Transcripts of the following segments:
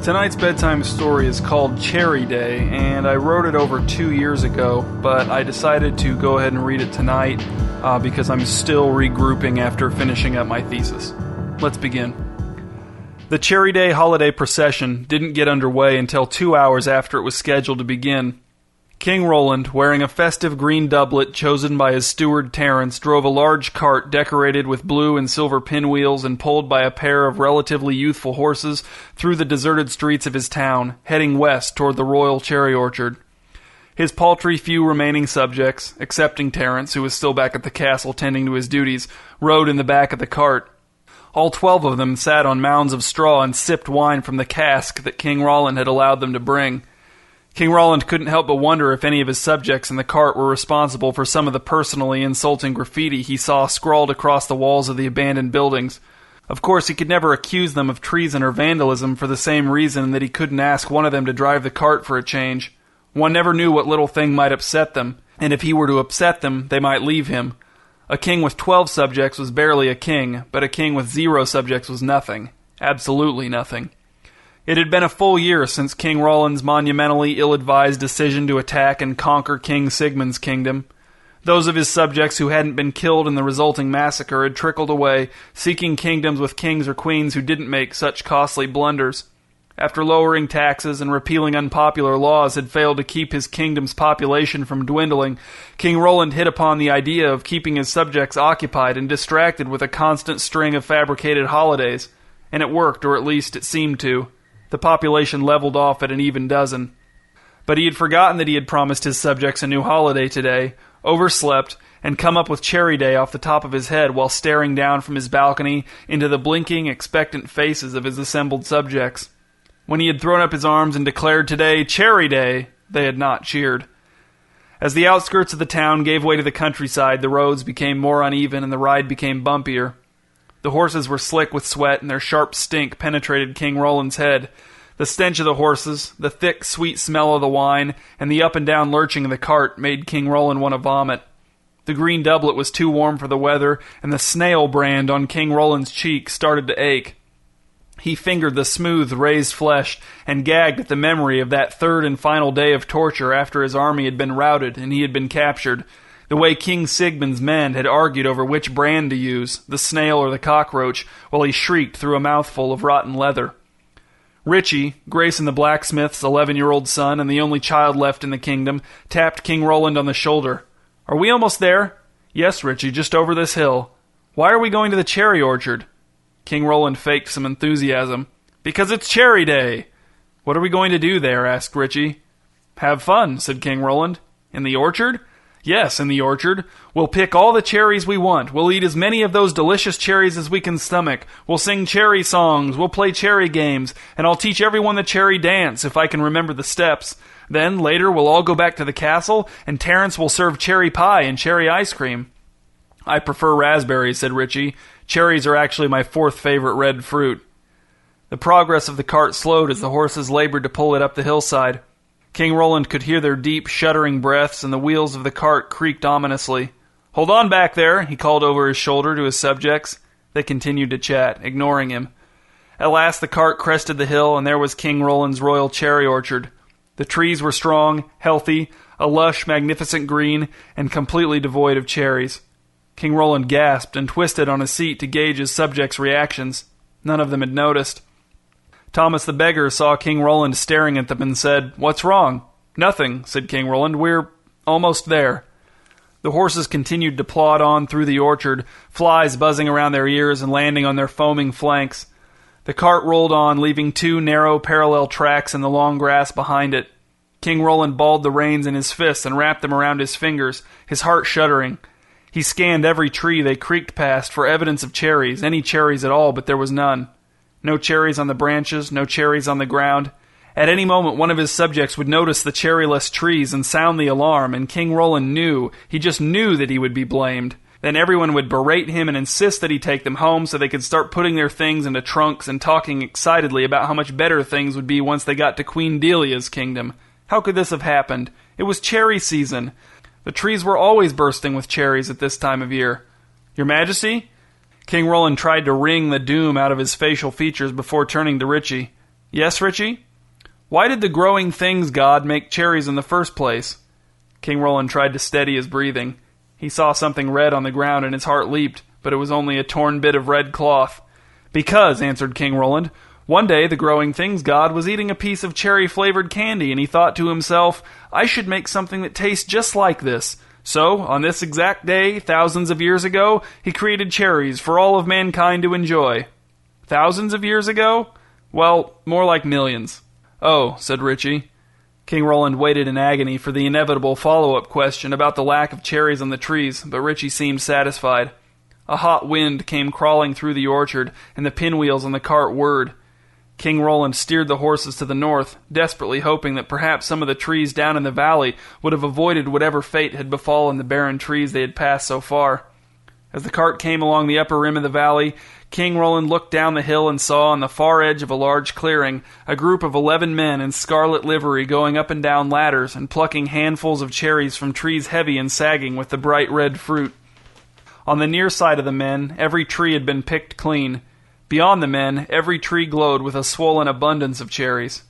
Tonight's bedtime story is called Cherry Day, and I wrote it over 2 years ago, but I decided to go ahead and read it tonight because I'm still regrouping after finishing up my thesis. Let's begin. The Cherry Day holiday procession didn't get underway until 2 hours after it was scheduled to begin. King Roland, wearing a festive green doublet chosen by his steward Terence, drove a large cart decorated with blue and silver pinwheels and pulled by a pair of relatively youthful horses through the deserted streets of his town, heading west toward the royal cherry orchard. His paltry few remaining subjects, excepting Terence, who was still back at the castle tending to his duties, rode in the back of the cart. All 12 of them sat on mounds of straw and sipped wine from the cask that King Roland had allowed them to bring. King Roland couldn't help but wonder if any of his subjects in the cart were responsible for some of the personally insulting graffiti he saw scrawled across the walls of the abandoned buildings. Of course, he could never accuse them of treason or vandalism for the same reason that he couldn't ask one of them to drive the cart for a change. One never knew what little thing might upset them, and if he were to upset them, they might leave him. A king with 12 subjects was barely a king, but a king with 0 subjects was nothing. Absolutely nothing. It had been a full year since King Roland's monumentally ill-advised decision to attack and conquer King Sigmund's kingdom. Those of his subjects who hadn't been killed in the resulting massacre had trickled away, seeking kingdoms with kings or queens who didn't make such costly blunders. After lowering taxes and repealing unpopular laws had failed to keep his kingdom's population from dwindling, King Roland hit upon the idea of keeping his subjects occupied and distracted with a constant string of fabricated holidays. And it worked, or at least it seemed to. The population leveled off at an even dozen. But he had forgotten that he had promised his subjects a new holiday today, overslept, and come up with Cherry Day off the top of his head while staring down from his balcony into the blinking, expectant faces of his assembled subjects. When he had thrown up his arms and declared today Cherry Day, they had not cheered. As the outskirts of the town gave way to the countryside, the roads became more uneven and the ride became bumpier. The horses were slick with sweat, and their sharp stink penetrated King Roland's head. The stench of the horses, the thick, sweet smell of the wine, and the up-and-down lurching of the cart made King Roland want to vomit. The green doublet was too warm for the weather, and the snail brand on King Roland's cheek started to ache. He fingered the smooth, raised flesh, and gagged at the memory of that third and final day of torture after his army had been routed and he had been captured. The way King Sigmund's men had argued over which brand to use, the snail or the cockroach, while he shrieked through a mouthful of rotten leather. Richie, Grayson the blacksmith's 11-year-old son and the only child left in the kingdom, tapped King Roland on the shoulder. "Are we almost there?" "Yes, Richie, just over this hill." "Why are we going to the cherry orchard?" King Roland faked some enthusiasm. "Because it's Cherry Day." "What are we going to do there?" asked Richie. "Have fun," said King Roland. "In the orchard?" "Yes, in the orchard. We'll pick all the cherries we want. We'll eat as many of those delicious cherries as we can stomach. We'll sing cherry songs. We'll play cherry games. And I'll teach everyone the cherry dance, if I can remember the steps. Then, later, we'll all go back to the castle, and Terence will serve cherry pie and cherry ice cream." "I prefer raspberries," said Richie. "Cherries are actually my 4th favorite red fruit." The progress of the cart slowed as the horses labored to pull it up the hillside. King Roland could hear their deep, shuddering breaths, and the wheels of the cart creaked ominously. "Hold on back there," he called over his shoulder to his subjects. They continued to chat, ignoring him. At last the cart crested the hill, and there was King Roland's royal cherry orchard. The trees were strong, healthy, a lush, magnificent green, and completely devoid of cherries. King Roland gasped and twisted on his seat to gauge his subjects' reactions. None of them had noticed. Thomas the beggar saw King Roland staring at them and said, "What's wrong?" "Nothing," said King Roland. "We're almost there." The horses continued to plod on through the orchard, flies buzzing around their ears and landing on their foaming flanks. The cart rolled on, leaving 2 narrow, parallel tracks in the long grass behind it. King Roland balled the reins in his fists and wrapped them around his fingers, his heart shuddering. He scanned every tree they creaked past for evidence of cherries, any cherries at all, but there was none. No cherries on the branches, no cherries on the ground. At any moment one of his subjects would notice the cherryless trees and sound the alarm, and King Roland knew, he just knew that he would be blamed. Then everyone would berate him and insist that he take them home so they could start putting their things into trunks and talking excitedly about how much better things would be once they got to Queen Delia's kingdom. How could this have happened? It was cherry season. The trees were always bursting with cherries at this time of year. "Your Majesty?" King Roland tried to wring the doom out of his facial features before turning to Richie. Yes, Richie? Why did the growing things god make cherries in the first place? King Roland tried to steady his breathing. He saw something red on the ground and his heart leaped, but it was only a torn bit of red cloth. Because, answered King Roland, one day the growing things god was eating a piece of cherry-flavored candy, and he thought to himself, I should make something that tastes just like this. So, on this exact day, thousands of years ago, he created cherries for all of mankind to enjoy. Thousands of years ago? Well, more like millions. Oh, said Richie. King Roland waited in agony for the inevitable follow-up question about the lack of cherries on the trees, but Richie seemed satisfied. A hot wind came crawling through the orchard, and the pinwheels on the cart whirred. King Roland steered the horses to the north, desperately hoping that perhaps some of the trees down in the valley would have avoided whatever fate had befallen the barren trees they had passed so far. As the cart came along the upper rim of the valley, King Roland looked down the hill and saw on the far edge of a large clearing a group of 11 men in scarlet livery going up and down ladders and plucking handfuls of cherries from trees heavy and sagging with the bright red fruit. On the near side of the men, every tree had been picked clean. Beyond the men, every tree glowed with a swollen abundance of cherries.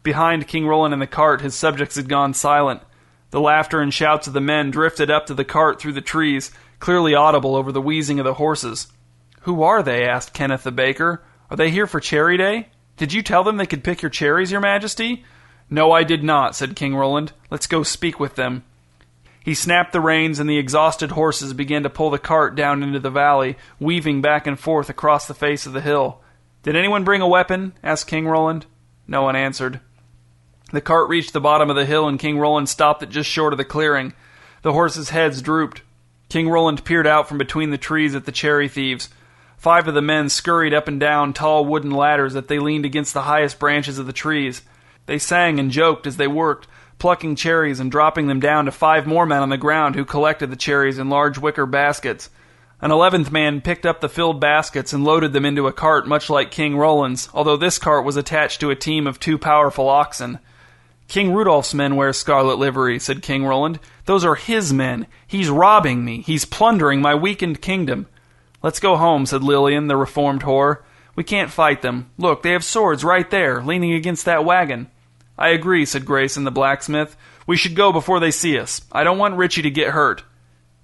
Behind King Roland in the cart, his subjects had gone silent. The laughter and shouts of the men drifted up to the cart through the trees, clearly audible over the wheezing of the horses. Who are they? Asked Kenneth the baker. Are they here for Cherry Day? Did you tell them they could pick your cherries, your majesty? No, I did not, said King Roland. Let's go speak with them. He snapped the reins, and the exhausted horses began to pull the cart down into the valley, weaving back and forth across the face of the hill. Did anyone bring a weapon? Asked King Roland. No one answered. The cart reached the bottom of the hill, and King Roland stopped it just short of the clearing. The horses' heads drooped. King Roland peered out from between the trees at the cherry thieves. 5 of the men scurried up and down tall wooden ladders that they leaned against the highest branches of the trees. They sang and joked as they worked, plucking cherries and dropping them down to 5 more men on the ground who collected the cherries in large wicker baskets. An 11th man picked up the filled baskets and loaded them into a cart much like King Roland's, although this cart was attached to a team of 2 powerful oxen. King Rudolph's men wear scarlet livery, said King Roland. Those are his men. He's robbing me. He's plundering my weakened kingdom. Let's go home, said Lillian, the reformed whore. We can't fight them. Look, they have swords right there, leaning against that wagon. I agree, said Grayson, the blacksmith. We should go before they see us. I don't want Richie to get hurt.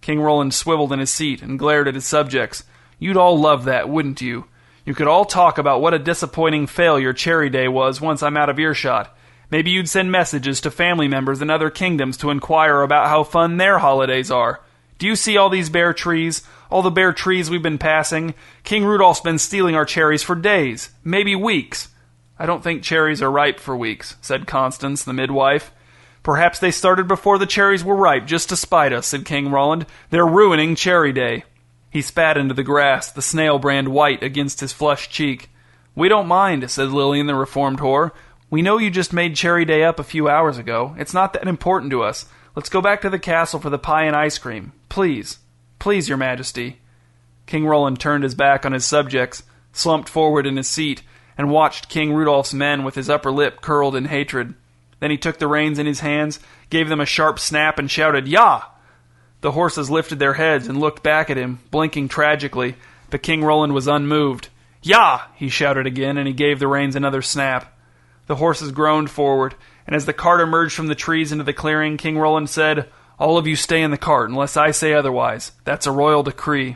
King Roland swiveled in his seat and glared at his subjects. You'd all love that, wouldn't you? You could all talk about what a disappointing failure Cherry Day was once I'm out of earshot. Maybe you'd send messages to family members in other kingdoms to inquire about how fun their holidays are. Do you see all these bare trees? All the bare trees we've been passing? King Rudolph's been stealing our cherries for days, maybe weeks. I don't think cherries are ripe for weeks, said Constance, the midwife. Perhaps they started before the cherries were ripe, just to spite us, said King Roland. They're ruining Cherry Day. He spat into the grass, the snail brand white against his flushed cheek. We don't mind, said Lillian, the reformed whore. We know you just made Cherry Day up a few hours ago. It's not that important to us. Let's go back to the castle for the pie and ice cream. Please. Please, your majesty. King Roland turned his back on his subjects, slumped forward in his seat, and watched King Rudolph's men with his upper lip curled in hatred. Then he took the reins in his hands, gave them a sharp snap, and shouted, Yah! The horses lifted their heads and looked back at him, blinking tragically, but King Roland was unmoved. Yah! He shouted again, and he gave the reins another snap. The horses groaned forward, and as the cart emerged from the trees into the clearing, King Roland said, All of you stay in the cart, unless I say otherwise. That's a royal decree.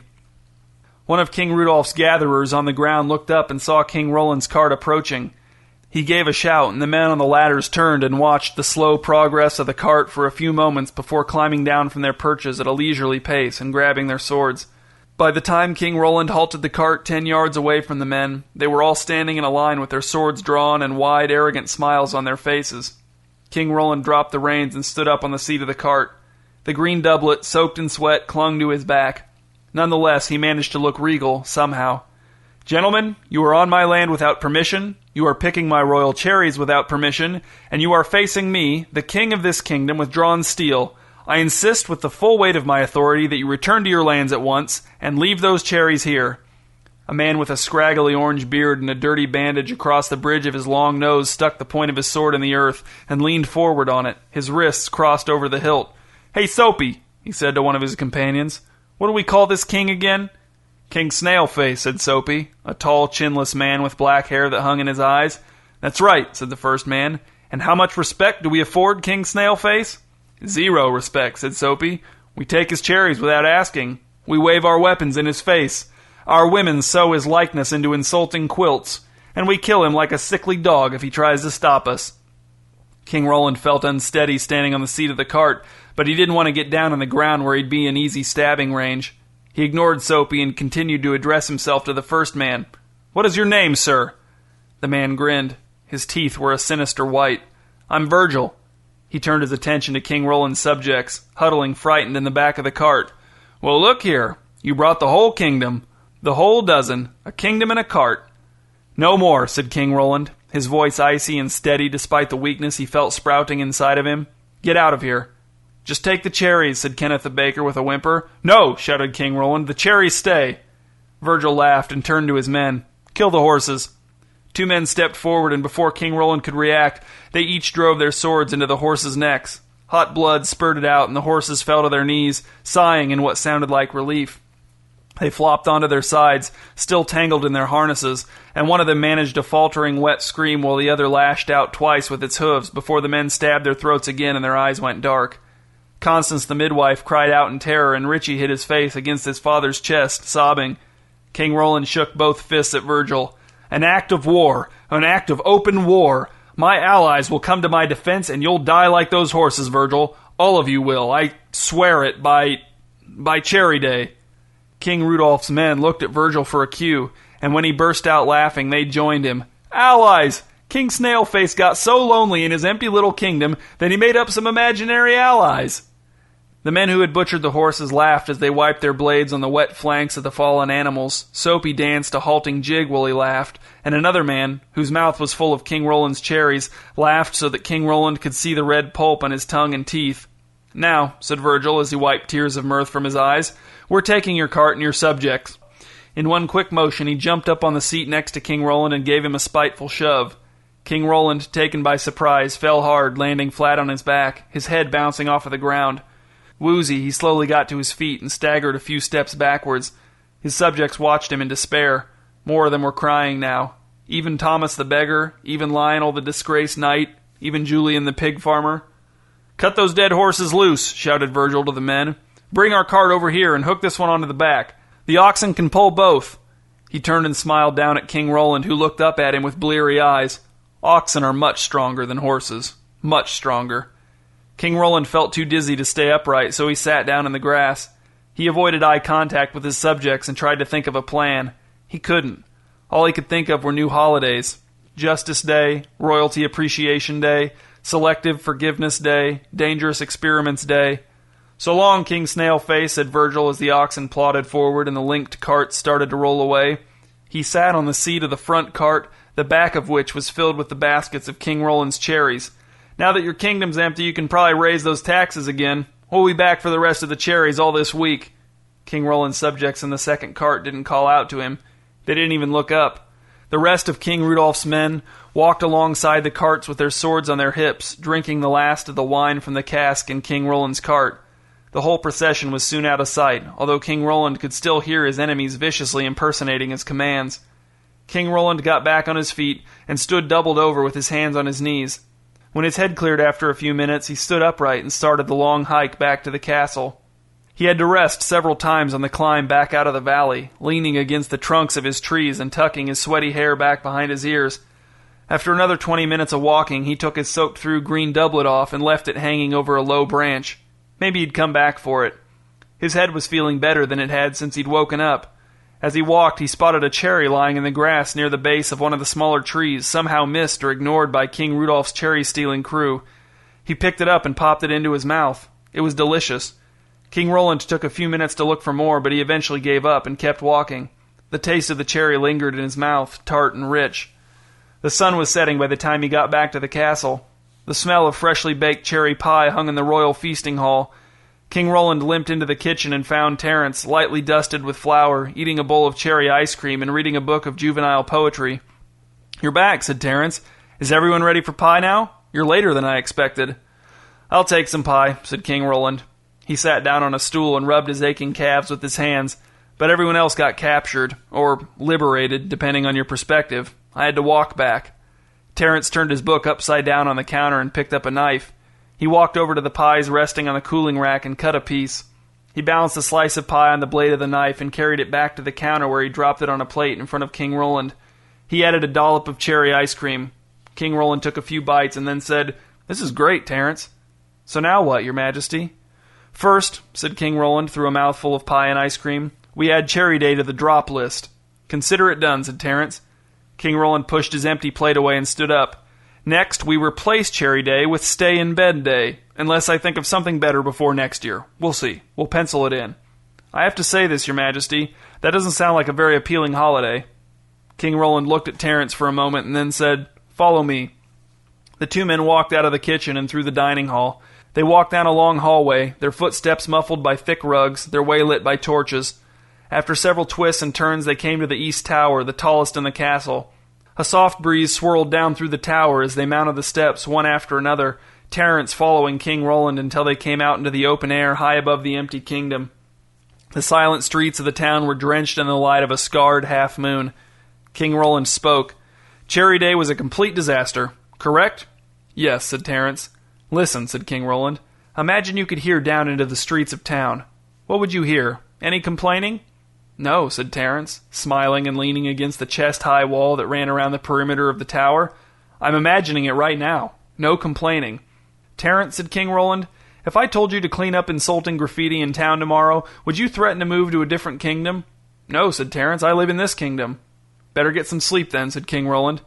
One of King Rudolph's gatherers on the ground looked up and saw King Roland's cart approaching. He gave a shout, and the men on the ladders turned and watched the slow progress of the cart for a few moments before climbing down from their perches at a leisurely pace and grabbing their swords. By the time King Roland halted the cart 10 yards away from the men, they were all standing in a line with their swords drawn and wide, arrogant smiles on their faces. King Roland dropped the reins and stood up on the seat of the cart. The green doublet, soaked in sweat, clung to his back. Nonetheless, he managed to look regal, somehow. Gentlemen, you are on my land without permission, you are picking my royal cherries without permission, and you are facing me, the king of this kingdom, with drawn steel. I insist with the full weight of my authority that you return to your lands at once, and leave those cherries here. A man with a scraggly orange beard and a dirty bandage across the bridge of his long nose stuck the point of his sword in the earth and leaned forward on it, his wrists crossed over the hilt. Hey, Soapy, he said to one of his companions. What do we call this king again? King Snailface, said Soapy, a tall, chinless man with black hair that hung in his eyes. "That's right," said the first man. "And how much respect do we afford King Snailface?" "Zero respect," said Soapy. "We take his cherries without asking. We wave our weapons in his face. Our women sew his likeness into insulting quilts. And we kill him like a sickly dog if he tries to stop us." King Roland felt unsteady standing on the seat of the cart, but he didn't want to get down on the ground where he'd be in easy stabbing range. He ignored Soapy and continued to address himself to the first man. "What is your name, sir?" The man grinned. His teeth were a sinister white. "I'm Virgil." He turned his attention to King Roland's subjects, huddling frightened in the back of the cart. "Well, look here. You brought the whole kingdom. The whole dozen. A kingdom and a cart." "No more," said King Roland, his voice icy and steady despite the weakness he felt sprouting inside of him. "Get out of here." "Just take the cherries," said Kenneth the baker with a whimper. "No," shouted King Roland. "The cherries stay." Virgil laughed and turned to his men. "Kill the horses." Two men stepped forward, and before King Roland could react, they each drove their swords into the horses' necks. Hot blood spurted out, and the horses fell to their knees, sighing in what sounded like relief. They flopped onto their sides, still tangled in their harnesses, and one of them managed a faltering, wet scream while the other lashed out twice with its hooves before the men stabbed their throats again and their eyes went dark. Constance the midwife cried out in terror, and Richie hid his face against his father's chest, sobbing. King Roland shook both fists at Virgil. "An act of war, an act of open war. My allies will come to my defense, and you'll die like those horses, Virgil. All of you will. I swear it by Cherry Day." King Rudolph's men looked at Virgil for a cue, and when he burst out laughing, they joined him. "Allies! King Snailface got so lonely in his empty little kingdom that he made up some imaginary allies." The men who had butchered the horses laughed as they wiped their blades on the wet flanks of the fallen animals. Soapy danced a halting jig while he laughed, and another man, whose mouth was full of King Roland's cherries, laughed so that King Roland could see the red pulp on his tongue and teeth. "Now," said Virgil as he wiped tears of mirth from his eyes, "we're taking your cart and your subjects." In one quick motion, he jumped up on the seat next to King Roland and gave him a spiteful shove. King Roland, taken by surprise, fell hard, landing flat on his back, his head bouncing off of the ground. Woozy, he slowly got to his feet and staggered a few steps backwards. His subjects watched him in despair. More of them were crying now. Even Thomas the beggar, even Lionel the disgraced knight, even Julian the pig farmer. "Cut those dead horses loose," shouted Virgil to the men. "Bring our cart over here and hook this one onto the back. The oxen can pull both." He turned and smiled down at King Roland, who looked up at him with bleary eyes. "Oxen are much stronger than horses. Much stronger." King Roland felt too dizzy to stay upright, so he sat down in the grass. He avoided eye contact with his subjects and tried to think of a plan. He couldn't. All he could think of were new holidays. Justice Day, Royalty Appreciation Day, Selective Forgiveness Day, Dangerous Experiments Day. "So long, King Snailface," said Virgil as the oxen plodded forward and the linked cart started to roll away. He sat on the seat of the front cart, the back of which was filled with the baskets of King Roland's cherries. "Now that your kingdom's empty, you can probably raise those taxes again. We'll be back for the rest of the cherries all this week." King Roland's subjects in the second cart didn't call out to him. They didn't even look up. The rest of King Rudolph's men walked alongside the carts with their swords on their hips, drinking the last of the wine from the cask in King Roland's cart. The whole procession was soon out of sight, although King Roland could still hear his enemies viciously impersonating his commands. King Roland got back on his feet and stood doubled over with his hands on his knees. When his head cleared after a few minutes, he stood upright and started the long hike back to the castle. He had to rest several times on the climb back out of the valley, leaning against the trunks of his trees and tucking his sweaty hair back behind his ears. After another 20 minutes of walking, he took his soaked-through green doublet off and left it hanging over a low branch. Maybe he'd come back for it. His head was feeling better than it had since he'd woken up. As he walked, he spotted a cherry lying in the grass near the base of one of the smaller trees, somehow missed or ignored by King Rudolph's cherry-stealing crew. He picked it up and popped it into his mouth. It was delicious. King Roland took a few minutes to look for more, but he eventually gave up and kept walking. The taste of the cherry lingered in his mouth, tart and rich. The sun was setting by the time he got back to the castle. The smell of freshly baked cherry pie hung in the royal feasting hall. King Roland limped into the kitchen and found Terence, lightly dusted with flour, eating a bowl of cherry ice cream and reading a book of juvenile poetry. "You're back," said Terence. "Is everyone ready for pie now? You're later than I expected." "I'll take some pie," said King Roland. He sat down on a stool and rubbed his aching calves with his hands, but everyone else got captured, or liberated, depending on your perspective. I had to walk back. Terence turned his book upside down on the counter and picked up a knife. He walked over to the pies resting on the cooling rack and cut a piece. He balanced a slice of pie on the blade of the knife and carried it back to the counter where he dropped it on a plate in front of King Roland. He added a dollop of cherry ice cream. King Roland took a few bites and then said, "This is great, Terence." "So now what, Your Majesty?" "First," said King Roland through a mouthful of pie and ice cream, "we add Cherry Day to the drop list." "Consider it done," said Terence. King Roland pushed his empty plate away and stood up. "Next, we replace Cherry Day with Stay in Bed Day, unless I think of something better before next year. We'll see. We'll pencil it in." "I have to say this, Your Majesty. That doesn't sound like a very appealing holiday." King Roland looked at Terence for a moment and then said, "Follow me." The two men walked out of the kitchen and through the dining hall. They walked down a long hallway, their footsteps muffled by thick rugs, their way lit by torches. After several twists and turns, they came to the east tower, the tallest in the castle. A soft breeze swirled down through the tower as they mounted the steps, one after another, Terence following King Roland until they came out into the open air high above the empty kingdom. The silent streets of the town were drenched in the light of a scarred half-moon. King Roland spoke. "Cherry Day was a complete disaster, correct?" "Yes," said Terence. "Listen," said King Roland. "Imagine you could hear down into the streets of town. What would you hear? Any complaining?" "No," said Terence, smiling and leaning against the chest-high wall that ran around the perimeter of the tower. "I'm imagining it right now. No complaining." "Terence," said King Roland, "if I told you to clean up insulting graffiti in town tomorrow, would you threaten to move to a different kingdom?" "No," said Terence, "I live in this kingdom." "Better get some sleep then," said King Roland.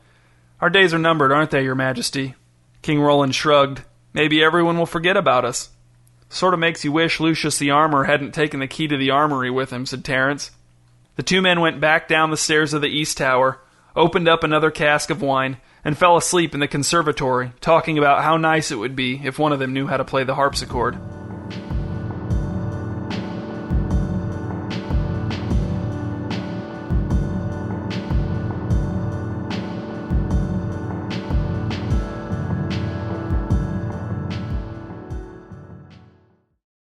"Our days are numbered, aren't they, Your Majesty?" King Roland shrugged. "Maybe everyone will forget about us." "Sort of makes you wish Lucius the Armor hadn't taken the key to the armory with him," said Terence. The two men went back down the stairs of the east tower, opened up another cask of wine, and fell asleep in the conservatory, talking about how nice it would be if one of them knew how to play the harpsichord.